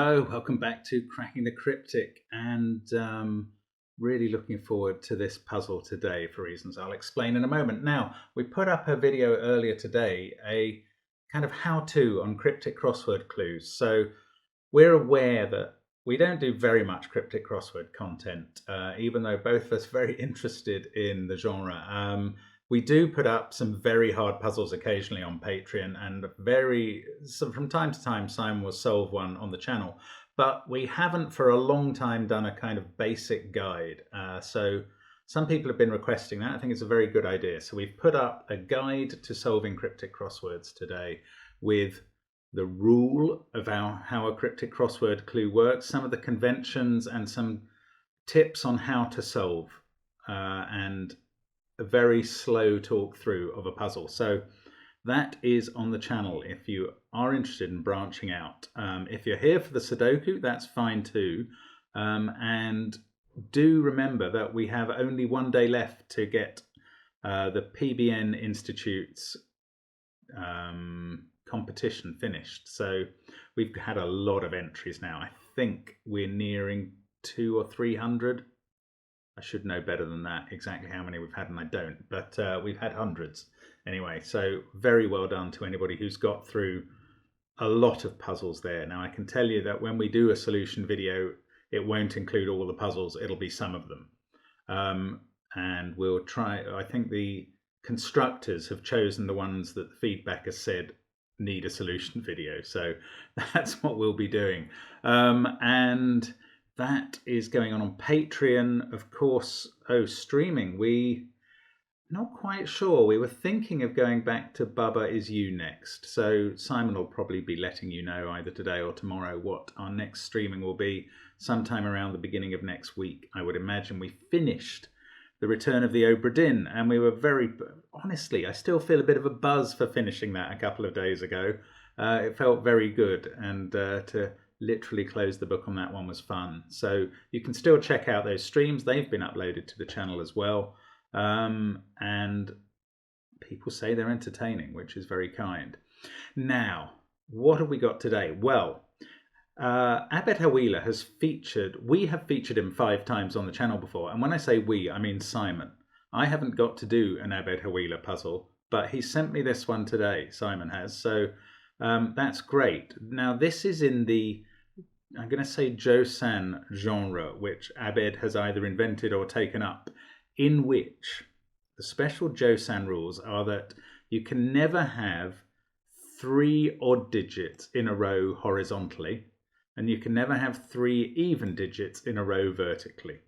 Hello, welcome back to Cracking the Cryptic, and really looking forward to this puzzle today for reasons I'll explain in a moment. Now, we put up a video earlier today, a kind of how-to on cryptic crossword clues. So we're aware that we don't do very much cryptic crossword content, even though both of us are very interested in the genre. We do put up some very hard puzzles occasionally on Patreon, and so from time to time Simon will solve one on the channel, but we haven't for a long time done a kind of basic guide. So some people have been requesting that. I think it's a very good idea. So we've put up a guide to solving cryptic crosswords today with the rule of how a cryptic crossword clue works, some of the conventions, and some tips on how to solve, and a very slow talk through of a puzzle. So that is on the channel if you are interested in branching out. If you're here for the Sudoku, that's fine too. And do remember that we have only one day left to get the PBN Institute's competition finished. So we've had a lot of entries now. I think we're nearing 200 or 300. I should know better than that, exactly how many we've had, and I don't, but we've had hundreds anyway. So very well done to anybody who's got through a lot of puzzles there. Now I can tell you that when we do a solution video, it won't include all the puzzles, it'll be some of them. And we'll try, I think the constructors have chosen the ones that the feedback has said need a solution video. So that's what we'll be doing. And that is going on Patreon, of course. Oh, streaming. Not quite sure. We were thinking of going back to Bubba Is You next. So Simon will probably be letting you know either today or tomorrow what our next streaming will be, sometime around the beginning of next week. I would imagine we finished The Return of the Obra Dinn, and we were honestly, I still feel a bit of a buzz for finishing that a couple of days ago. It felt very good, and to literally close the book on that one was fun. So you can still check out those streams. They've been uploaded to the channel as well. And people say they're entertaining, which is very kind. Now, what have we got today? Well, Abed Hawila has we have featured him 5 times on the channel before. And when I say we, I mean Simon. I haven't got to do an Abed Hawila puzzle, but he sent me this one today, Simon has. So that's great. Now, this is in the, I'm going to say Josan genre, which Abed has either invented or taken up, in which the special Josan rules are that you can never have 3 odd digits in a row horizontally, and you can never have 3 even digits in a row vertically.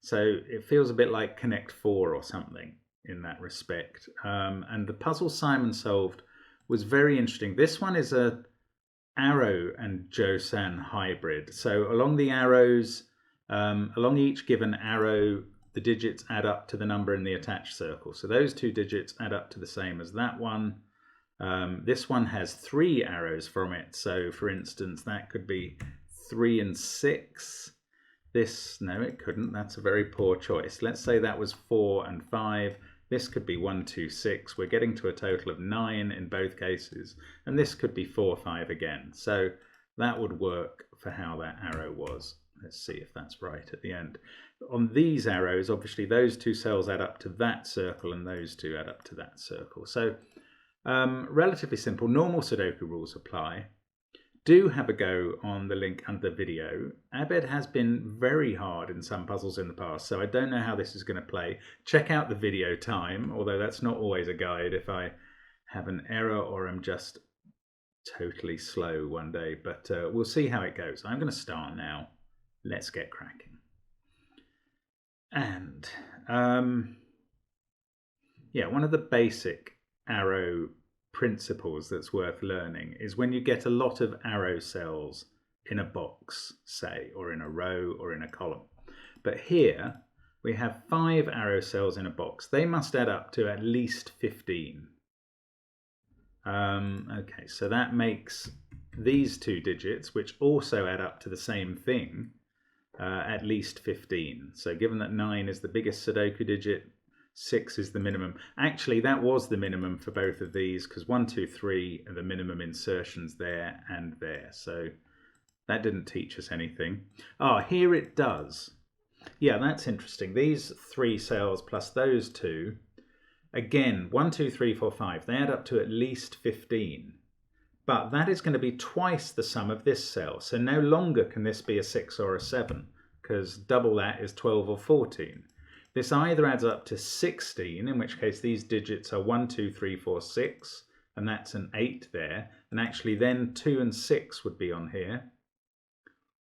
So it feels a bit like Connect 4 or something in that respect. And the puzzle Simon solved was very interesting. This one is a arrow and Josan hybrid. So along the arrows, along each given arrow, the digits add up to the number in the attached circle. So those 2 digits add up to the same as that one. This one has 3 arrows from it. So for instance, that could be 3 and 6. No, it couldn't. That's a very poor choice. Let's say that was 4 and 5. This could be 1, 2, 6. We're getting to a total of 9 in both cases. And this could be 4, 5 again. So that would work for how that arrow was. Let's see if that's right at the end. On these arrows, obviously, those 2 cells add up to that circle, and those 2 add up to that circle. So relatively simple. Normal Sudoku rules apply. Do have a go on the link under the video. Abed has been very hard in some puzzles in the past, so I don't know how this is going to play. Check out the video time, although that's not always a guide if I have an error or I'm just totally slow one day, but we'll see how it goes. I'm going to start now. Let's get cracking. And yeah, one of the basic arrow principles that's worth learning is when you get a lot of arrow cells in a box, say, or in a row or in a column. But here we have 5 arrow cells in a box. They must add up to at least 15. Okay, so that makes these 2 digits, which also add up to the same thing, at least 15. So given that 9 is the biggest Sudoku digit, 6 is the minimum. Actually, that was the minimum for both of these, because 1, 2, 3 are the minimum insertions there and there. So That didn't teach us anything. Ah, here it does. Yeah, that's interesting. These 3 cells plus those 2, again, 1, 2, 3, 4, 5, they add up to at least 15. But that is going to be twice the sum of this cell. So no longer can this be a 6 or a 7, because double that is 12 or 14. This either adds up to 16, in which case these digits are 1, 2, 3, 4, 6, and that's an 8 there. And actually then 2 and 6 would be on here.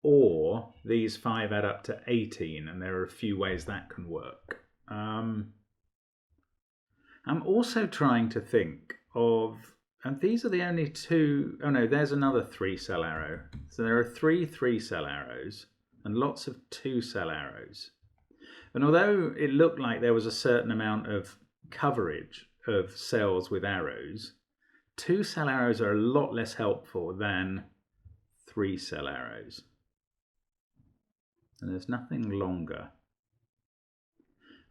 Or these 5 add up to 18, and there are a few ways that can work. I'm also trying to think of, and these are the only 2, oh no, there's another 3-cell arrow. So there are 3 3-cell arrows and lots of 2-cell arrows. And although it looked like there was a certain amount of coverage of cells with arrows, 2-cell arrows are a lot less helpful than 3-cell arrows. And there's nothing longer.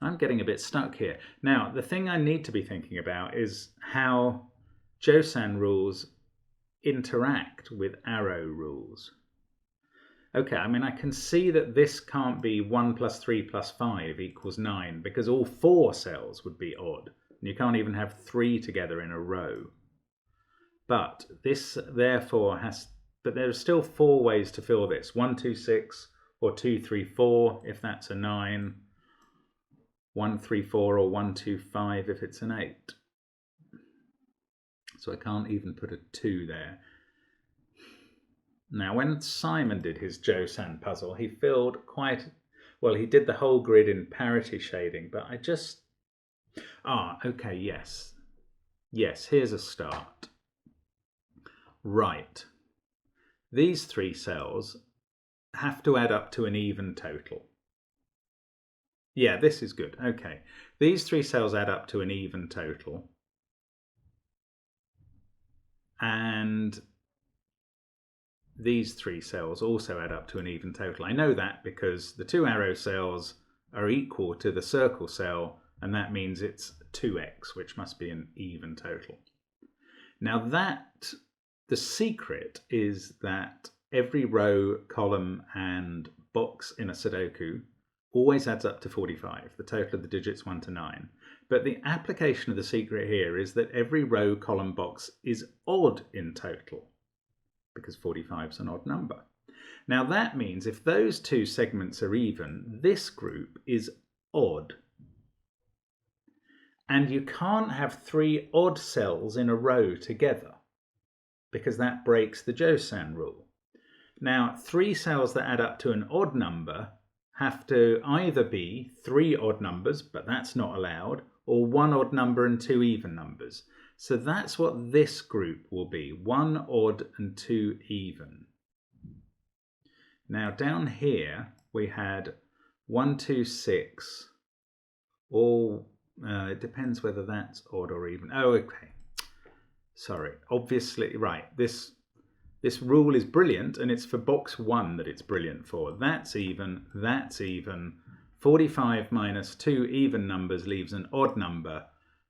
I'm getting a bit stuck here. Now, the thing I need to be thinking about is how Joseon rules interact with arrow rules. Okay, I mean, I can see that this can't be 1 plus 3 plus 5 equals 9, because all 4 cells would be odd. And you can't even have 3 together in a row. But this, therefore, but there are still 4 ways to fill this. 1, 2, 6, or 2, 3, 4, if that's a 9. 1, 3, 4, or 1, 2, 5, if it's an 8. So I can't even put a 2 there. Now, when Simon did his Joseon puzzle, he filled quite, well, he did the whole grid in parity shading, but I just, okay, yes. Yes, here's a start. Right. These 3 cells have to add up to an even total. Yeah, this is good. Okay. These 3 cells add up to an even total. And these 3 cells also add up to an even total. I know that because the 2 arrow cells are equal to the circle cell, and that means it's 2x, which must be an even total. Now the secret is that every row, column, and box in a Sudoku always adds up to 45, the total of the digits 1 to 9. But the application of the secret here is that every row, column, box is odd in total, because 45 is an odd number. Now that means if those 2 segments are even, this group is odd. And you can't have 3 odd cells in a row together, because that breaks the Joseon rule. Now, 3 cells that add up to an odd number have to either be 3 odd numbers, but that's not allowed, or 1 odd number and 2 even numbers. So that's what this group will be, 1 odd and 2 even. Now down here we had 1, 2, 6, all, it depends whether that's odd or even. Oh, okay. Sorry, obviously, right, this rule is brilliant, and it's for box 1 that it's brilliant for. That's even, that's even. 45 minus 2 even numbers leaves an odd number.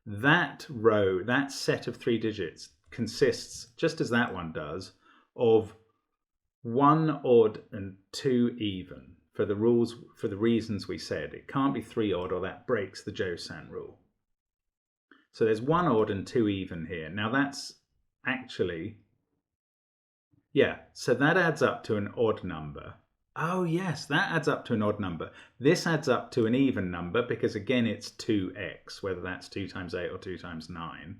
That row, that set of 3 digits consists, just as that one does, of 1 odd and 2 even, for the rules, for the reasons we said. It can't be 3 odd or that breaks the Joseon rule. So there's 1 odd and 2 even here. Now that's actually, yeah, so that adds up to an odd number. Oh yes, that adds up to an odd number. This adds up to an even number because again it's 2x, whether that's 2 times 8 or 2 times 9.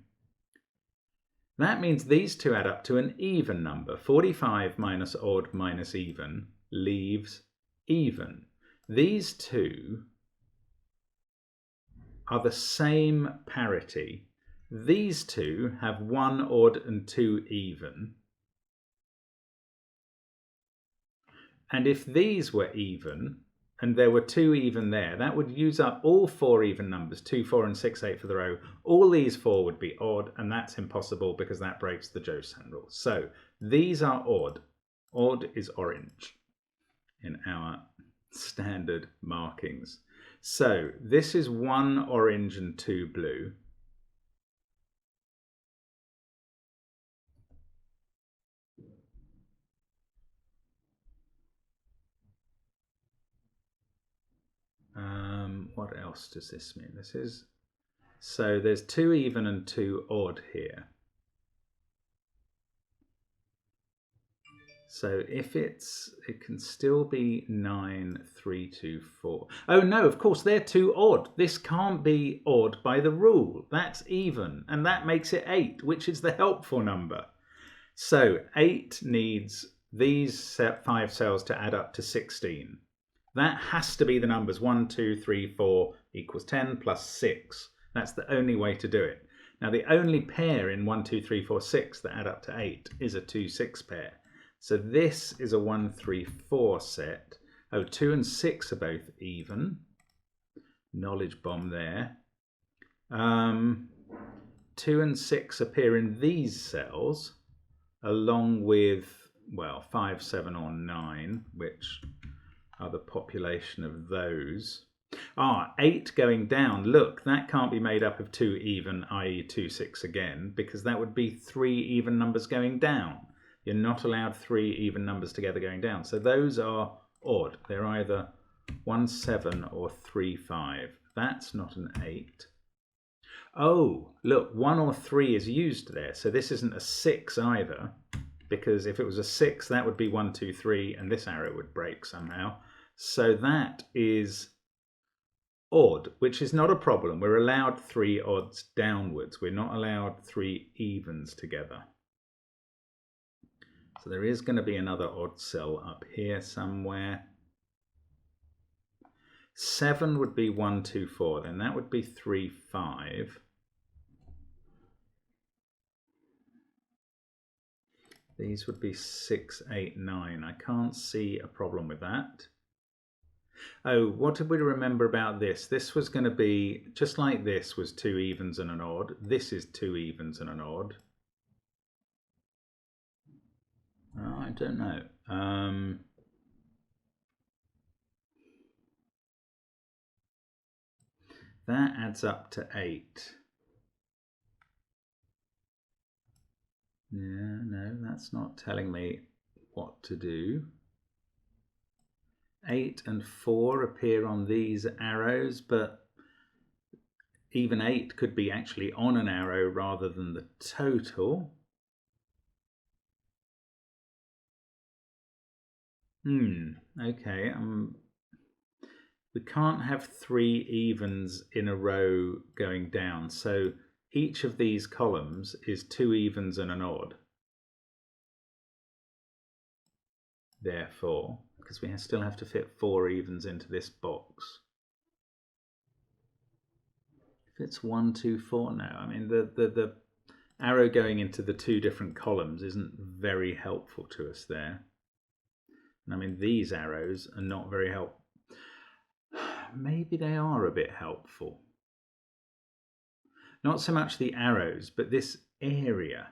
That means these 2 add up to an even number. 45 minus odd minus even leaves even. These 2 are the same parity. These 2 have 1 odd and 2 even. And if these were even, and there were 2 even there, that would use up all 4 even numbers, 2, 4, and 6, 8 for the row. All these 4 would be odd, and that's impossible because that breaks the Joseon rule. So these are odd. Odd is orange in our standard markings. So this is 1 orange and 2 blue. what else does this mean? This is, so there's 2 even and 2 odd here. So if it can still be 9, 3, 2, 4. Oh no, of course they're 2 odd. This can't be odd by the rule. That's even, and that makes it 8, which is the helpful number. So 8 needs these 5 cells to add up to 16. That has to be the numbers 1, 2, 3, 4 equals 10 plus 6. That's the only way to do it. Now the only pair in 1, 2, 3, 4, 6 that add up to 8 is a 2, 6 pair. So this is a 1, 3, 4 set. Oh, 2 and 6 are both even. Knowledge bomb there. 2 and 6 appear in these cells, along with, well, 5, 7, or 9, which are the population of those. 8 going down. Look, that can't be made up of 2 even, i.e. 2, 6 again, because that would be 3 even numbers going down. You're not allowed 3 even numbers together going down. So those are odd. They're either 1, 7 or 3, 5. That's not an 8. Oh, look, 1 or 3 is used there. So this isn't a 6 either, because if it was a 6, that would be 1, 2, 3, and this arrow would break somehow. So that is odd, which is not a problem. We're allowed 3 odds downwards. We're not allowed 3 evens together. So there is going to be another odd cell up here somewhere. 7 would be 1, 2, 4. Then that would be 3, 5. These would be 6, 8, 9. I can't see a problem with that. Oh, what did we remember about this? This was going to be, just like this was 2 evens and an odd. This is 2 evens and an odd. Oh, I don't know. That adds up to 8. Yeah, no, that's not telling me what to do. 8 and 4 appear on these arrows, but even 8 could be actually on an arrow rather than the total. Okay. We can't have 3 evens in a row going down, so each of these columns is 2 evens and an odd. Therefore, because we still have to fit 4 evens into this box. If it's 1, 2, 4 now, I mean the arrow going into the 2 different columns isn't very helpful to us there. And I mean these arrows are not very helpful. Maybe they are a bit helpful. Not so much the arrows, but this area.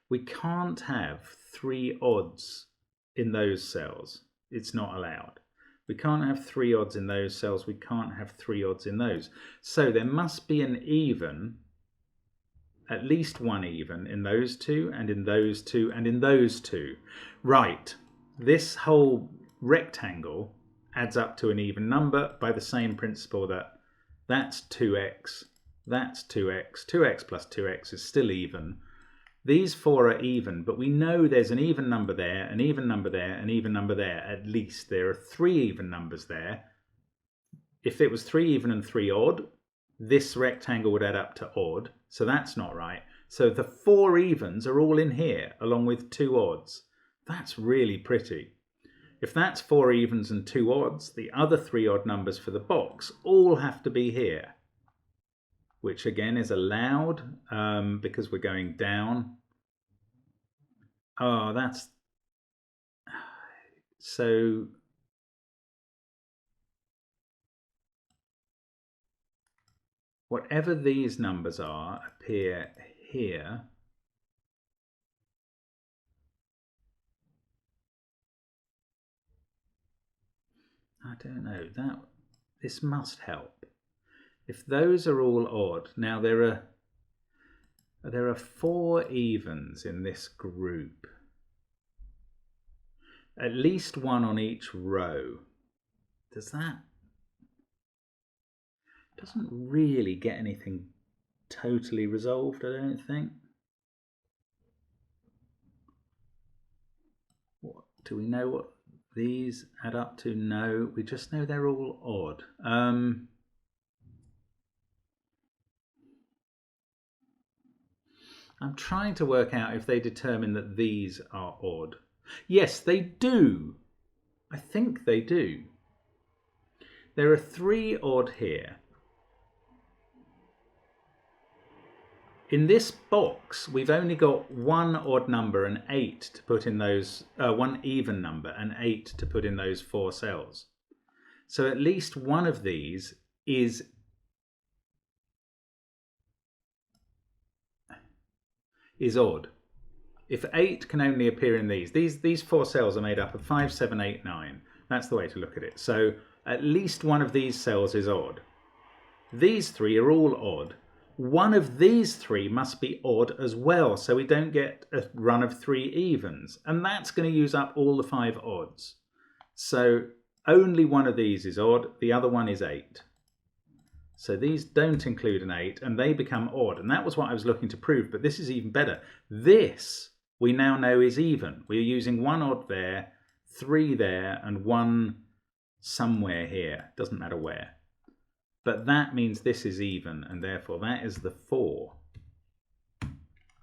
We can't have 3 odds in those cells. It's not allowed. We can't have 3 odds in those cells. We can't have 3 odds in those. So there must be an even, at least one even in those 2 and in those 2 and in those 2. Right. This whole rectangle adds up to an even number by the same principle that that's 2x, that's 2x, 2x plus 2x is still even. These 4 are even, but we know there's an even number there, an even number there, an even number there. At least there are 3 even numbers there. If it was 3 even and 3 odd, this rectangle would add up to odd, so that's not right. So the 4 evens are all in here, along with 2 odds. That's really pretty. If that's 4 evens and 2 odds, the other 3 odd numbers for the box all have to be here, which again is allowed because we're going down. Oh, that's... So whatever these numbers are appear here. I don't know, this must help. If those are all odd, now there are 4 evens in this group. At least one on each row. Does that... Doesn't really get anything totally resolved, I don't think. What, do we know what these add up to? No, we just know they're all odd. I'm trying to work out if they determine that these are odd. Yes, they do. I think they do. There are 3 odd here. In this box, we've only got 1 odd number and 8 to put in those, 1 even number and 8 to put in those 4 cells. So at least one of these is odd. If 8 can only appear in these 4 cells are made up of 5, 7, 8, 9. That's the way to look at it. So at least one of these cells is odd. These 3 are all odd. One of these 3 must be odd as well, so we don't get a run of 3 evens. And that's going to use up all the 5 odds. So only one of these is odd, the other one is 8. So these don't include an 8 and they become odd. And that was what I was looking to prove, but this is even better. This we now know is even. We're using 1 odd there, 3 there, and 1 somewhere here. Doesn't matter where. But that means this is even, and therefore that is the 4.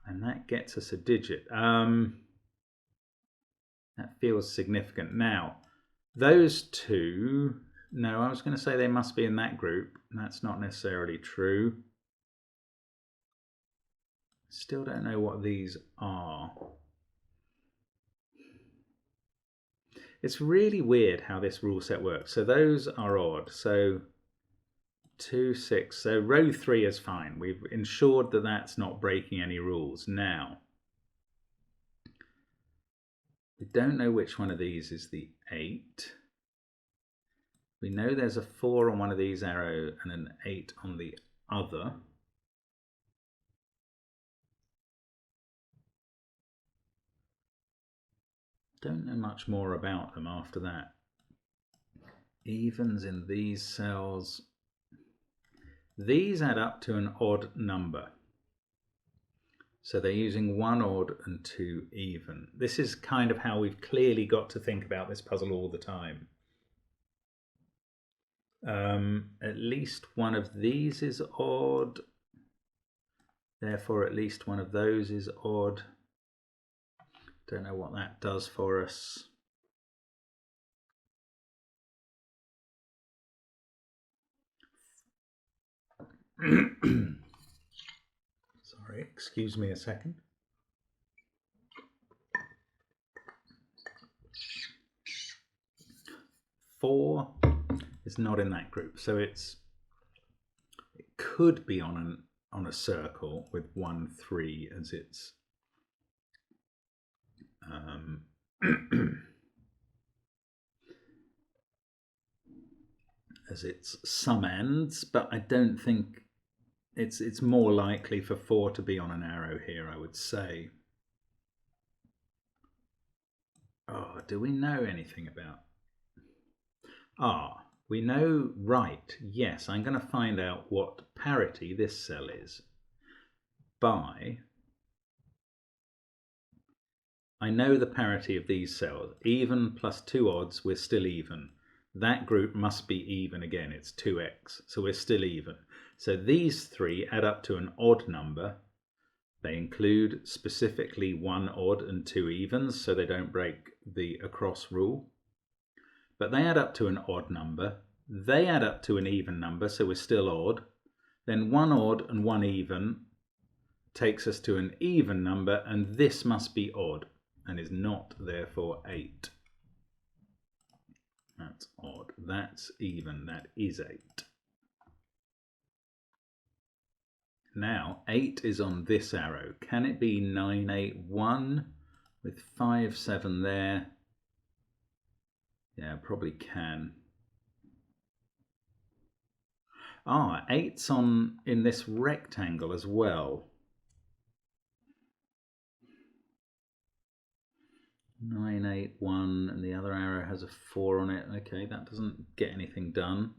And that gets us a digit. That feels significant. Now, those 2, no, I was going to say they must be in that group. That's not necessarily true. Still don't know what these are. It's really weird how this rule set works. So those are odd. So 2, 6. So row 3 is fine. We've ensured that that's not breaking any rules. Now, we don't know which one of these is the 8. We know there's a 4 on one of these arrows and an 8 on the other. Don't know much more about them after that. Evens in these cells. These add up to an odd number. So they're using 1 odd and 2 even. This is kind of how we've clearly got to think about this puzzle all the time. At least one of these is odd. Therefore, at least one of those is odd. Don't know what that does for us. Sorry, excuse me a second. Four is not in that group, so it could be on a circle with 1, 3 as its as its sum ends, but I don't think it's more likely for 4 to be on an arrow here, I would say. Oh, do we know anything about? We know, right, yes, I'm going to find out what parity this cell is by, I know the parity of these cells. Even plus 2 odds, we're still even. That group must be even again, it's 2x, so we're still even. So these 3 add up to an odd number. They include specifically 1 odd and 2 evens, so they don't break the across rule. But they add up to an odd number. They add up to an even number, so we're still odd. Then 1 odd and 1 even takes us to an even number, and this must be odd and is not therefore 8. That's odd. That's even. That is 8. Now, 8 is on this arrow. Can it be 9, 8, 1 with 5, 7 there? Yeah, probably can. 8's in this rectangle as well. 981 and the other arrow has a 4 on it. Okay, that doesn't get anything done.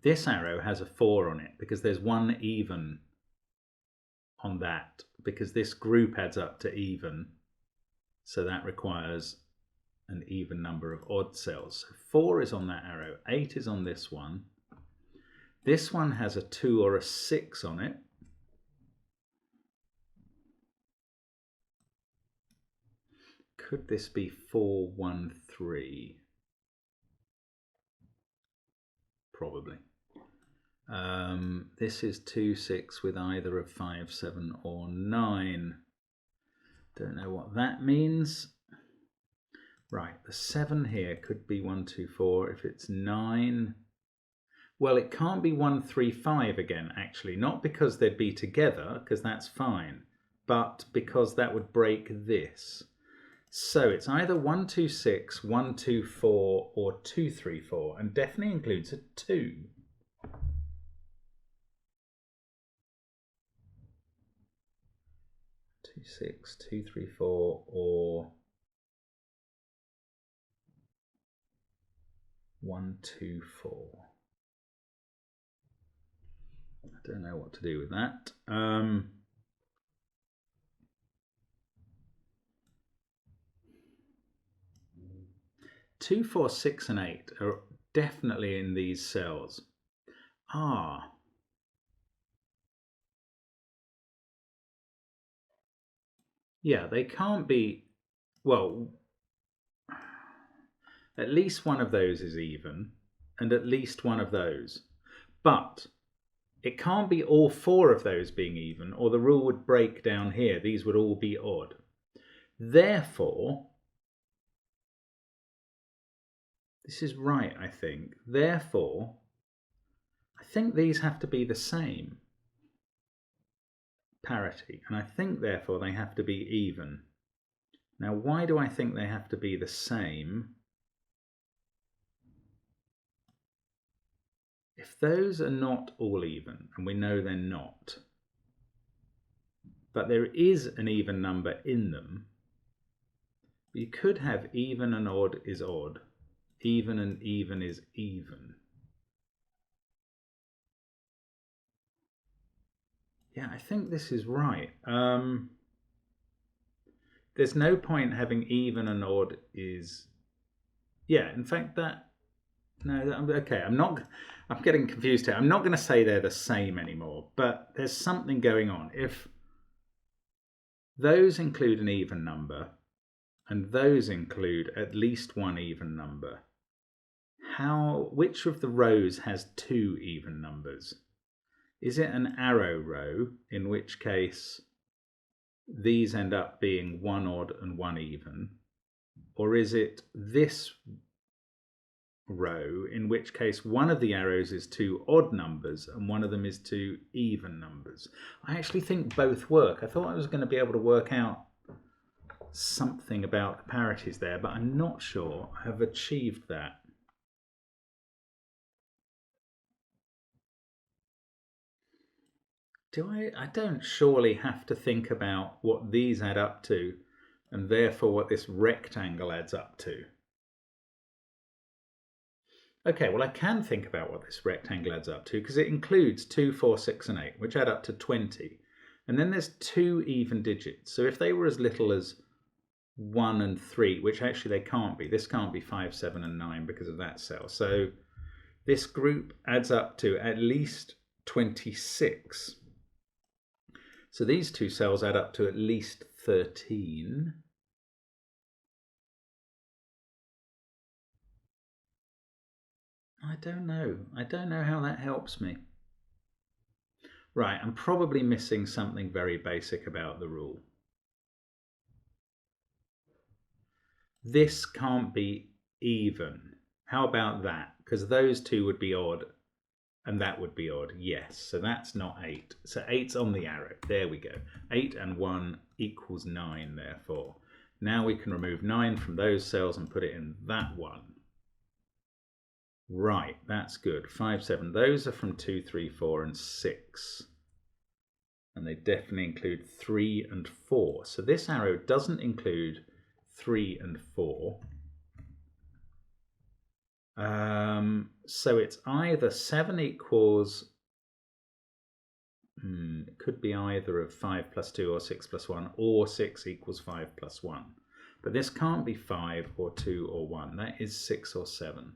This arrow has a 4 on it because there's one even on that, because this group adds up to even, so that requires an even number of odd cells. So 4 is on that arrow, 8 is on this one. This one has a 2 or a 6 on it. Could this be 413? Probably. This is 2, 6 with either a 5, 7 or 9. Don't know what that means. Right, the 7 here could be 1, 2, 4. If it's 9, well, it can't be 1, 3, 5 again, actually. Not because they'd be together, because that's fine, but because that would break this. So it's either 1, 2, 6, 1, 2, 4, or 2, 3, 4, and definitely includes a 2. 2, 6, 2, 3, 4, or 1, 2, 4. I don't know what to do with that. 2, 4, 6, and 8 are definitely in these cells. Yeah, they can't be, well, at least one of those is even, and at least one of those. But it can't be all 4 of those being even, or the rule would break down here. These would all be odd. Therefore, this is right, I think. Therefore, I think these have to be the same. Parity. And I think, therefore, they have to be even. Now, why do I think they have to be the same? If those are not all even, and we know they're not, but there is an even number in them, you could have even and odd is odd, even and even is even. Yeah, I think this is right. There's no point having even and odd is... Yeah, in fact, that... No, okay, I'm getting confused here. I'm not going to say they're the same anymore, but there's something going on. If those include an even number, and those include at least one even number, which of the rows has 2 even numbers? Is it an arrow row, in which case these end up being 1 odd and 1 even? Or is it this row, in which case one of the arrows is 2 odd numbers and one of them is 2 even numbers? I actually think both work. I thought I was going to be able to work out something about the parities there, but I'm not sure I have achieved that. I don't surely have to think about what these add up to and therefore what this rectangle adds up to. Okay, well, I can think about what this rectangle adds up to because it includes 2, 4, 6, and 8, which add up to 20. And then there's 2 even digits. So if they were as little as 1 and 3, which actually they can't be. This can't be 5, 7, and 9 because of that cell. So this group adds up to at least 26. So these 2 cells add up to at least 13. I don't know. I don't know how that helps me. Right, I'm probably missing something very basic about the rule. This can't be even. How about that? Because those 2 would be odd and that would be odd. Yes, so that's not 8. So 8's on the arrow. There we go. 8 and 1 equals 9, therefore. Now we can remove 9 from those cells and put it in that one. Right, that's good. 5, 7. Those are from 2, 3, 4, and 6. and they definitely include 3 and 4. So this arrow doesn't include 3 and 4. So it's either 7 equals, it could be either of 5 plus 2 or 6 plus 1, or 6 equals 5 plus 1. But this can't be 5 or 2 or 1. That is 6 or 7.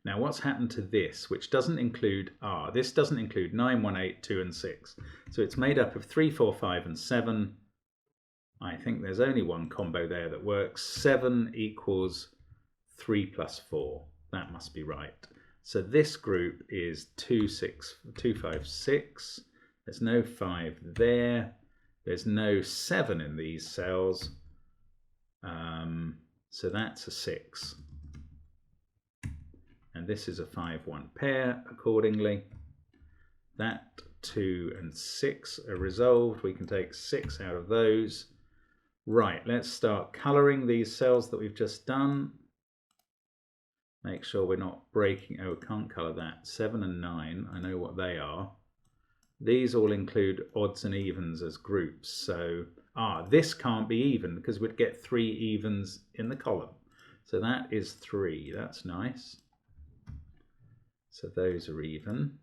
Now what's happened to this, which doesn't include this doesn't include 9, 1, 8, 2 and 6. So it's made up of 3, 4, 5 and 7. I think there's only one combo there that works. 7 equals 3 plus 4. That must be right. So this group is 2, 6, 2, 5, 6. There's no 5 there. There's no 7 in these cells. So that's a 6. And this is a 5, 1 pair accordingly. That 2 and 6 are resolved. We can take 6 out of those. Right, let's start colouring these cells that we've just done. Make sure we're not breaking, oh, can't colour that. 7 and 9, I know what they are. These all include odds and evens as groups. So, this can't be even because we'd get 3 evens in the column. So that is 3, that's nice. So those are even.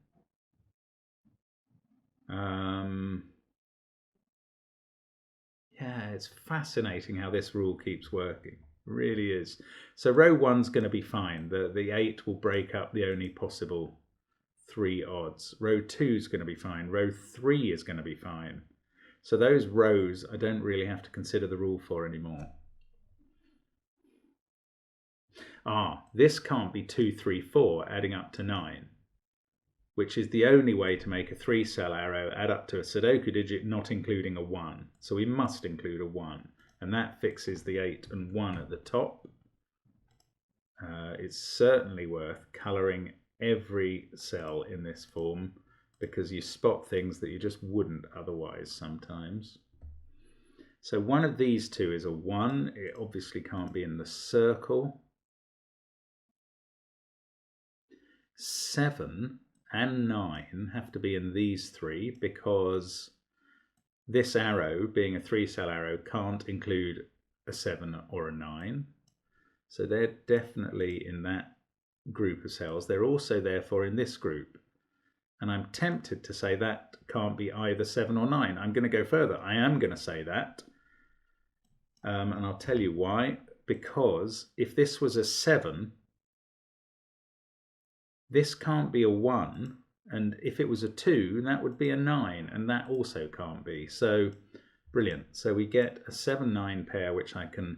Yeah, it's fascinating how this rule keeps working. It really is. So row 1's going to be fine. The 8 will break up the only possible 3 odds. Row 2's going to be fine. Row 3 is going to be fine. So those rows I don't really have to consider the rule for anymore. This can't be 2, 3, 4 adding up to 9, which is the only way to make a 3-cell arrow add up to a Sudoku digit not including a 1. So we must include a 1, and that fixes the 8 and 1 at the top. It's certainly worth colouring every cell in this form because you spot things that you just wouldn't otherwise sometimes. So one of these two is a 1. It obviously can't be in the circle. 7 and 9 have to be in these 3 because this arrow, being a 3-cell arrow, can't include a 7 or a 9. So they're definitely in that group of cells. They're also therefore in this group. And I'm tempted to say that can't be either 7 or 9. I'm going to go further. I am going to say that. And I'll tell you why. Because if this was a 7, this can't be a 1, and if it was a 2, that would be a 9, and that also can't be. So, brilliant. So we get a 7-9 pair, which I can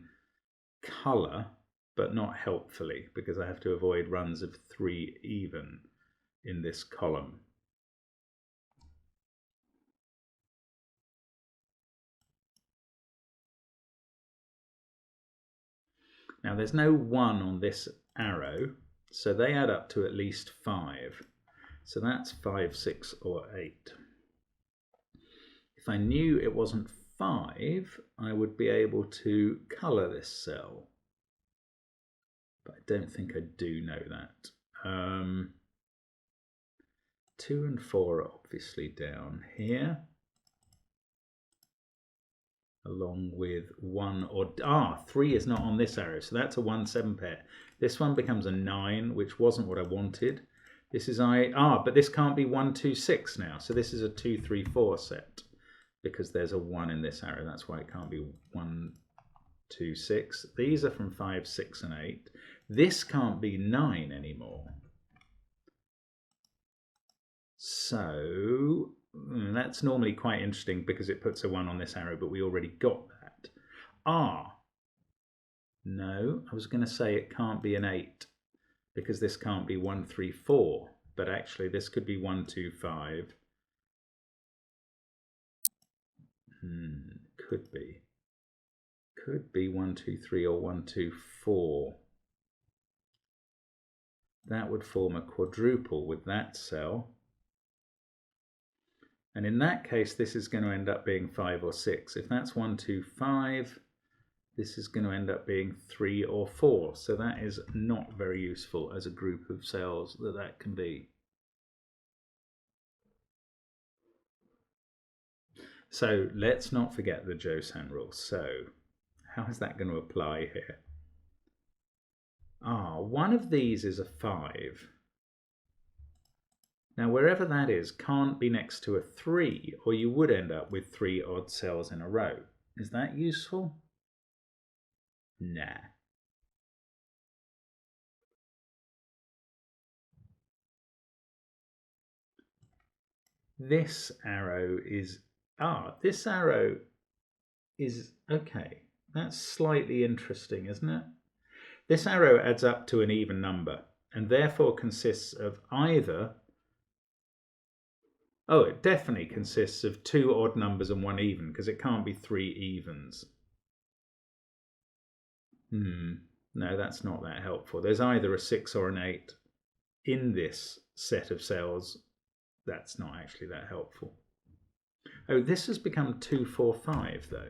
colour, but not helpfully, because I have to avoid runs of 3 even in this column. Now, there's no 1 on this arrow, so they add up to at least 5. So that's 5, 6 or 8. If I knew it wasn't 5, I would be able to colour this cell. But I don't think I do know that. 2 and 4 are obviously down here, along with 1 or 3 is not on this arrow, so that's a 1-7 pair. This one becomes a 9, which wasn't what I wanted. This is but this can't be 1, 2, 6 now. So this is a 2, 3, 4 set because there's a 1 in this arrow. That's why it can't be 1, 2, 6. These are from 5, 6 and 8. This can't be 9 anymore. So that's normally quite interesting because it puts a 1 on this arrow, but we already got that. No, I was going to say it can't be an 8 because this can't be 1, 3, 4, but actually this could be 1, 2, 5. Could be. Could be 1, 2, 3 or 1, 2, 4. That would form a quadruple with that cell. And in that case, this is going to end up being 5 or 6. If that's 1, 2, 5, this is going to end up being 3 or 4. So that is not very useful as a group of cells that can be. So let's not forget the Joseon rule. So how is that going to apply here? One of these is a 5. Now wherever that is can't be next to a 3, or you would end up with 3 odd cells in a row. Is that useful? Nah. This arrow is, this arrow is, okay, that's slightly interesting, isn't it? This arrow adds up to an even number and therefore consists of either, it definitely consists of 2 odd numbers and 1 even, because it can't be 3 evens. No, that's not that helpful. There's either a 6 or an 8 in this set of cells. That's not actually that helpful. Oh, this has become 2, 4, 5 though.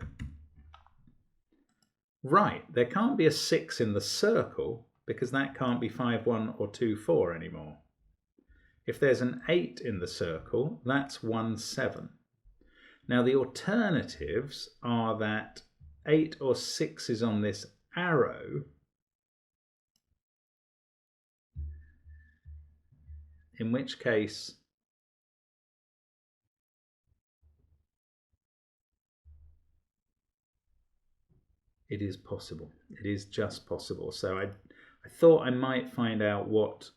Right, there can't be a 6 in the circle because that can't be 5, 1 or 2, 4 anymore. If there's an 8 in the circle, that's 1, 7. Now the alternatives are that 8 or 6 is on this arrow, in which case it is possible. It is just possible. So I thought I might find out what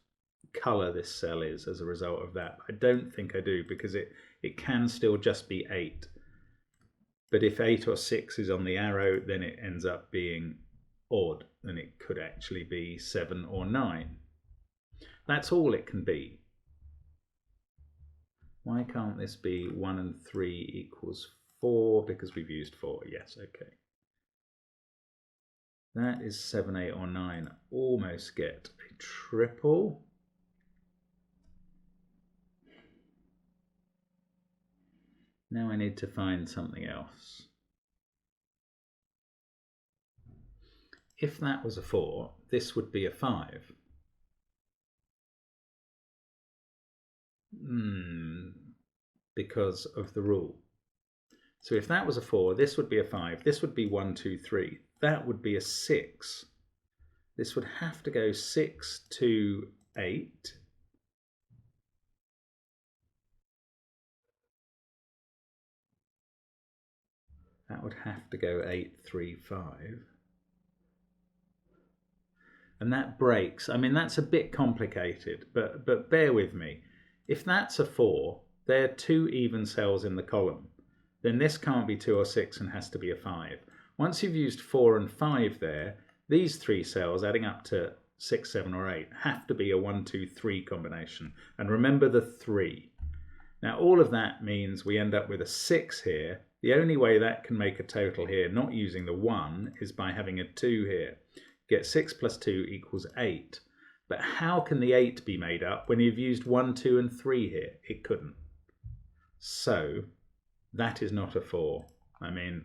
colour this cell is as a result of that. I don't think I do, because it can still just be 8. But if 8 or 6 is on the arrow, then it ends up being odd, and it could actually be 7 or 9. That's all it can be. Why can't this be 1 and 3 equals 4? Because we've used 4. Yes, okay. That is 7, 8 or 9. Almost get a triple. Now I need to find something else. If that was a 4, this would be a 5. Because of the rule. So if that was a 4, this would be a 5. This would be 1, 2, 3. That would be a 6. This would have to go 6, 2, 8. That would have to go 8, 3, 5. And that breaks. I mean, that's a bit complicated, but bear with me. If that's a 4, there are 2 even cells in the column. Then this can't be 2 or 6 and has to be a 5. Once you've used 4 and 5 there, these 3 cells adding up to 6, 7 or 8 have to be a 1, 2, 3 combination. And remember the 3. Now all of that means we end up with a 6 here. The only way that can make a total here, not using the 1, is by having a 2 here. Get 6 plus 2 equals 8. But how can the 8 be made up when you've used 1, 2 and 3 here? It couldn't. So that is not a 4. I mean,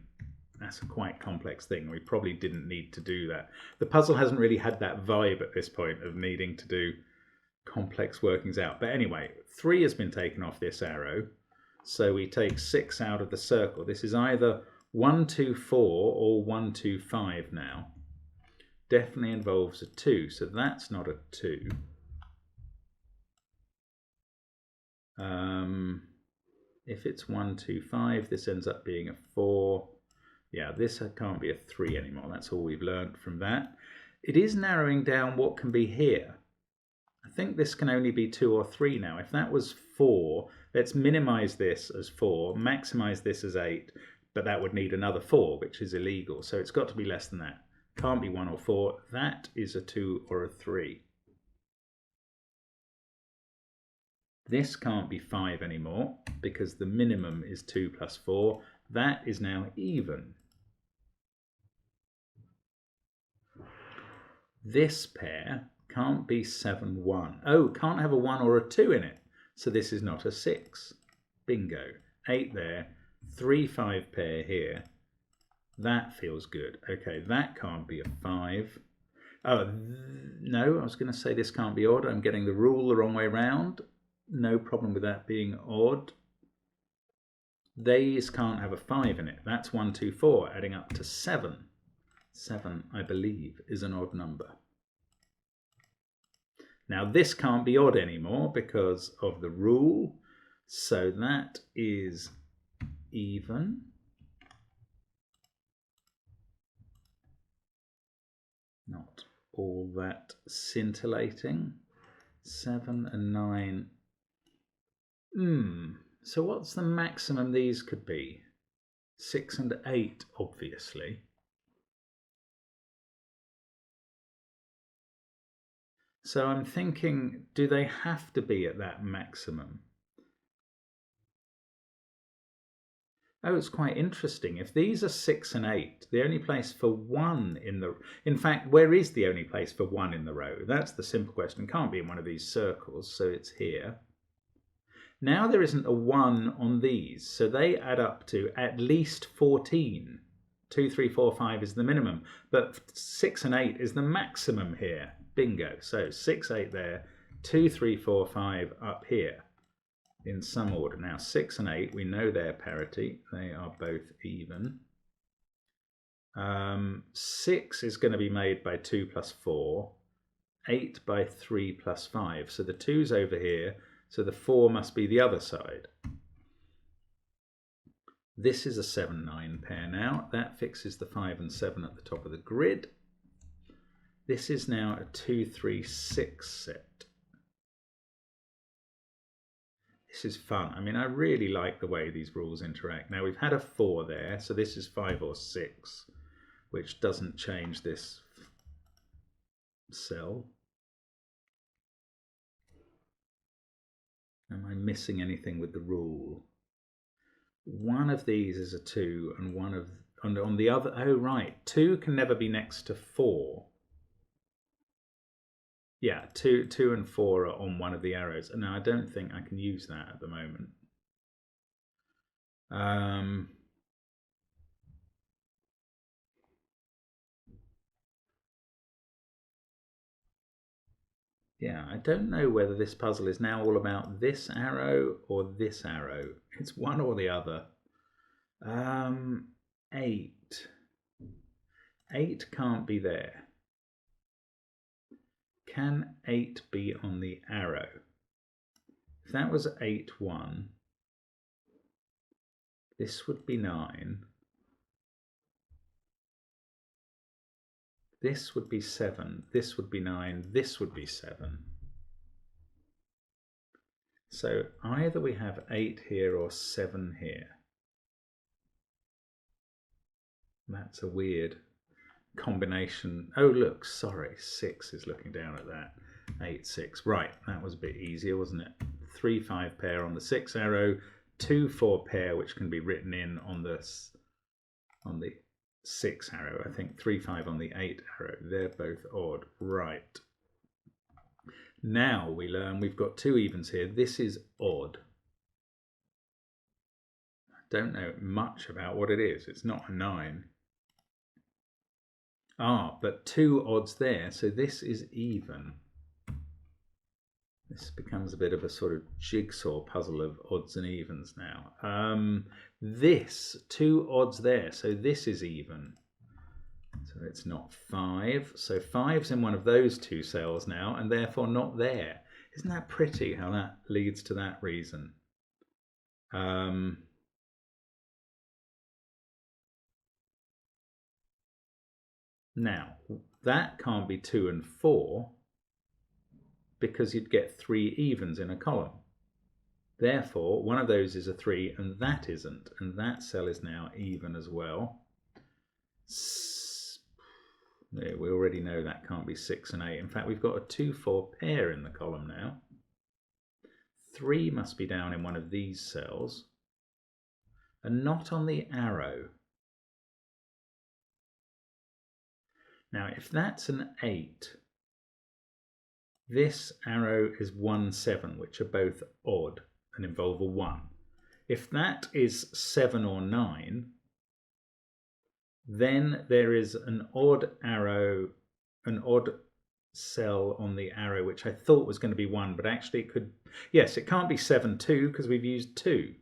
that's a quite complex thing. We probably didn't need to do that. The puzzle hasn't really had that vibe at this point of needing to do complex workings out. But anyway, 3 has been taken off this arrow. So we take 6 out of the circle. This is either 1, 2, 4 or 1, 2, 5 now. Definitely involves a 2, so that's not a 2. If it's 1, 2, 5, this ends up being a 4. Yeah, this can't be a 3 anymore. That's all we've learned from that. It is narrowing down what can be here. I think this can only be 2 or 3 now. If that was 4, let's minimize this as 4, maximize this as 8, but that would need another 4, which is illegal. So it's got to be less than that. Can't be 1 or 4. That is a 2 or a 3. This can't be 5 anymore because the minimum is 2 plus 4. That is now even. This pair can't be 7, 1. Oh, can't have a 1 or a 2 in it. So this is not a 6. Bingo. 8 there. 3, 5 pair here. That feels good. Okay, that can't be a 5. Oh, no, I was going to say this can't be odd. I'm getting the rule the wrong way round. No problem with that being odd. These can't have a 5 in it. That's 1, 2, 4, adding up to 7. 7, I believe, is an odd number. Now this can't be odd anymore because of the rule, so that is even. Not all that scintillating. 7 and 9. So what's the maximum these could be? 6 and 8, obviously. So I'm thinking, do they have to be at that maximum? Oh, it's quite interesting. If these are 6 and 8, the only place for 1 in the... In fact, where is the only place for 1 in the row? That's the simple question. It can't be in one of these circles, so it's here. Now there isn't a 1 on these, so they add up to at least 14. 2, 3, 4, 5 is the minimum, but 6 and 8 is the maximum here. Bingo. So 6, 8 there, 2, 3, 4, 5 up here in some order. Now 6 and 8, we know they're parity. They are both even. 6 is going to be made by 2 plus 4, 8 by 3 plus 5. So the 2's over here, so the 4 must be the other side. This is a 7-9 pair now. That fixes the 5 and 7 at the top of the grid. This is now a 2-3-6 set. This is fun. I mean, I really like the way these rules interact. Now we've had a 4 there, so this is 5 or 6, which doesn't change this cell. Am I missing anything with the rule? One of these is a 2 and one of on the other. Oh right, 2 can never be next to 4. Yeah, 2 and 4 are on one of the arrows. And now I don't think I can use that at the moment. Yeah, I don't know whether this puzzle is now all about this arrow or this arrow. It's one or the other. 8. 8 can't be there. Can 8 be on the arrow? If that was 8, 1, this would be 9. This would be 7, this would be 9, this would be 7. So either we have 8 here or 7 here. That's a weird combination. Oh look, sorry, 6 is looking down at that. 8, 6. Right, that was a bit easier, wasn't it? 3, 5 pair on the 6 arrow, 2, 4 pair, which can be written in on the 6 arrow. I think 3, 5 on the 8 arrow. They're both odd. Right. Now we learn we've got 2 evens here. This is odd. I don't know much about what it is. It's not a 9. But 2 odds there, so this is even. This becomes a bit of a sort of jigsaw puzzle of odds and evens now. This, 2 odds there, so this is even. So it's not 5. So 5's in one of those 2 cells now, and therefore not there. Isn't that pretty how that leads to that reason? Now, that can't be 2 and 4 because you'd get 3 evens in a column. Therefore, one of those is a 3 and that isn't, and that cell is now even as well. We already know that can't be 6 and 8. In fact, we've got a 2, 4 pair in the column now. 3 must be down in one of these cells and not on the arrow. Now, if that's an 8, this arrow is 1, 7, which are both odd and involve a 1. If that is 7 or 9, then there is an odd arrow, an odd cell on the arrow, which I thought was going to be 1, but actually it could, yes, it can't be 7, 2, because we've used 2.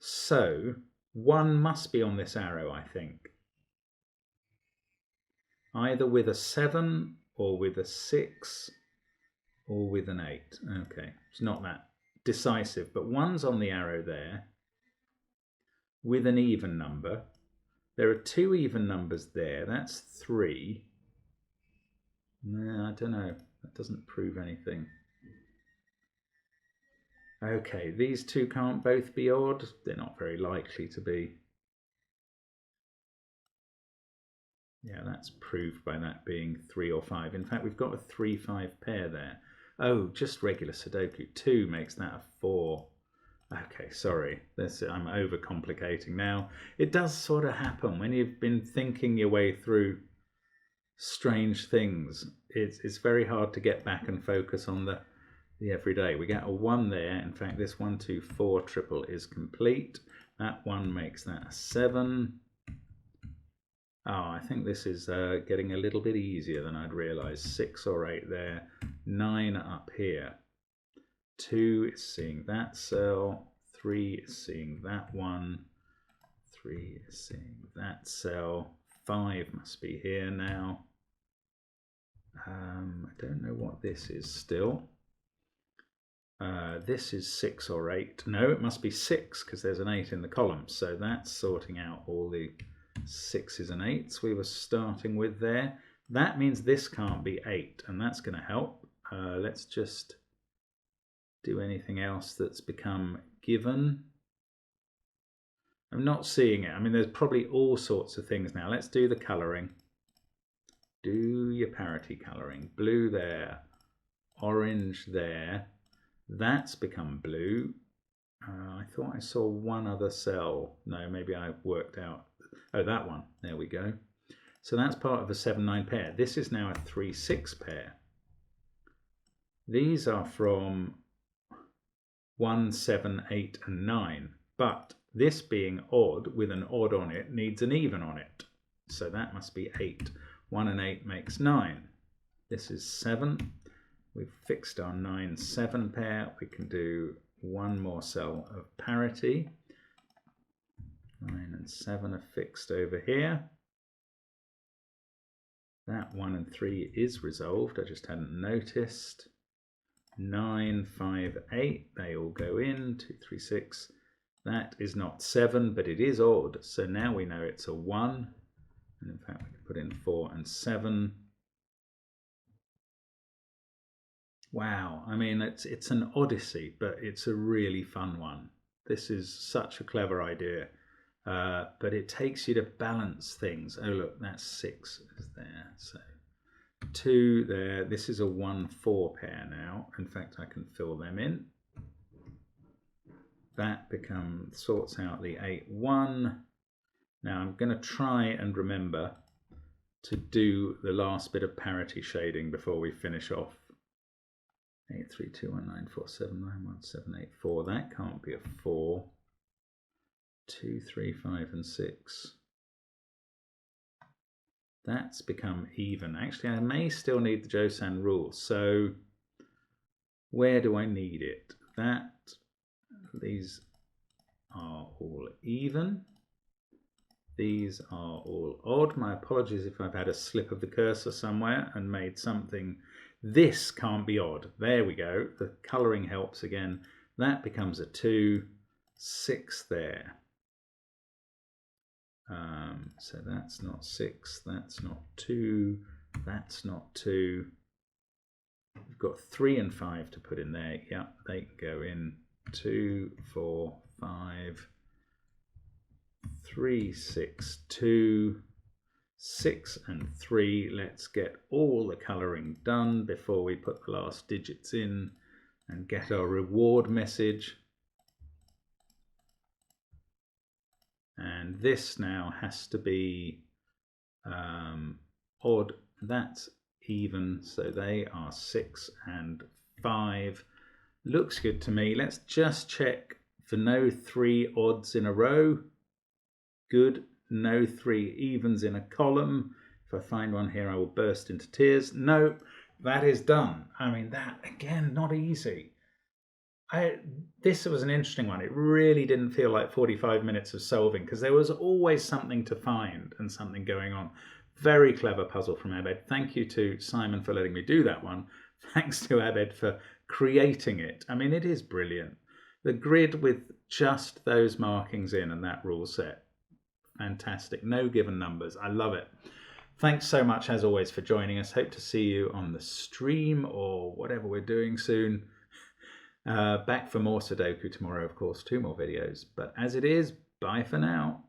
So 1 must be on this arrow, I think. Either with a 7 or with a 6 or with an 8. Okay, it's not that decisive, but 1's on the arrow there with an even number. There are 2 even numbers there. That's 3. No, I don't know. That doesn't prove anything. Okay, these 2 can't both be odd. They're not very likely to be. Yeah, that's proved by that being 3 or 5. In fact, we've got a 3-5 pair there. Oh, just regular Sudoku. 2 makes that a 4. Okay, sorry. I'm overcomplicating now. It does sort of happen when you've been thinking your way through strange things. It's very hard to get back and focus on the everyday. We get a 1 there. In fact, this 1, 2, 4 triple is complete. That 1 makes that a 7. Oh, I think this is getting a little bit easier than I'd realised. 6 or 8 there. 9 up here. 2 is seeing that cell. 3 is seeing that one. 3 is seeing that cell. 5 must be here now. I don't know what this is still. This is 6 or 8. No, it must be 6 because there's an 8 in the column. So that's sorting out all the 6s and 8s we were starting with there. That means this can't be 8, and that's going to help. Let's just do anything else that's become given. I'm not seeing it. I mean, there's probably all sorts of things now. Let's do the colouring. Do your parity colouring. Blue there, orange there. That's become blue. I thought I saw one other cell. No, maybe I worked out. Oh, that one. There we go. So that's part of a 7-9 pair. This is now a 3-6 pair. These are from 1, 7, 8 and 9. But this being odd with an odd on it needs an even on it. So that must be 8. 1 and 8 makes 9. This is 7. We've fixed our 9-7 pair. We can do one more cell of parity. 9 and 7 are fixed over here. That 1 and 3 is resolved. I just hadn't noticed. 9, 5, 8. They all go in. 2, 3, 6. That is not 7, but it is odd. So now we know it's a 1. And in fact, we can put in 4 and 7. Wow, I mean, it's an odyssey, but it's a really fun one. This is such a clever idea, but it takes you to balance things. Oh, look, that's 6 is there. So 2 there. This is a 1-4 pair now. In fact, I can fill them in. That sorts out the 8-1. Now I'm going to try and remember to do the last bit of parity shading before we finish off. 8, 3, 2, 1, 9, 4, 7, 9, 1, 7, 8, 4. That can't be a 4. 2, 3, 5 and 6. That's become even. Actually, I may still need the Joseon rule. So where do I need it? These are all even. These are all odd. My apologies if I've had a slip of the cursor somewhere and made something. This can't be odd. There we go. The colouring helps again. That becomes a 2, 6 there. So that's not 6, that's not 2, that's not 2. We've got 3 and 5 to put in there. Yeah, they can go in. 2, 4, 5, 3, 6, 2, 6 and 3. Let's get all the colouring done before we put the last digits in and get our reward message. And this now has to be odd. That's even, so they are 6 and 5. Looks good to me. Let's just check for no 3 odds in a row. Good. No 3 evens in a column. If I find one here, I will burst into tears. No, that is done. I mean, that, again, not easy. This was an interesting one. It really didn't feel like 45 minutes of solving because there was always something to find and something going on. Very clever puzzle from Abed. Thank you to Simon for letting me do that one. Thanks to Abed for creating it. I mean, it is brilliant. The grid with just those markings in and that rule set. Fantastic. No given numbers. I love it. Thanks so much, as always, for joining us. Hope to see you on the stream or whatever we're doing soon. Back for more Sudoku tomorrow, of course, 2 more videos. But as it is, bye for now.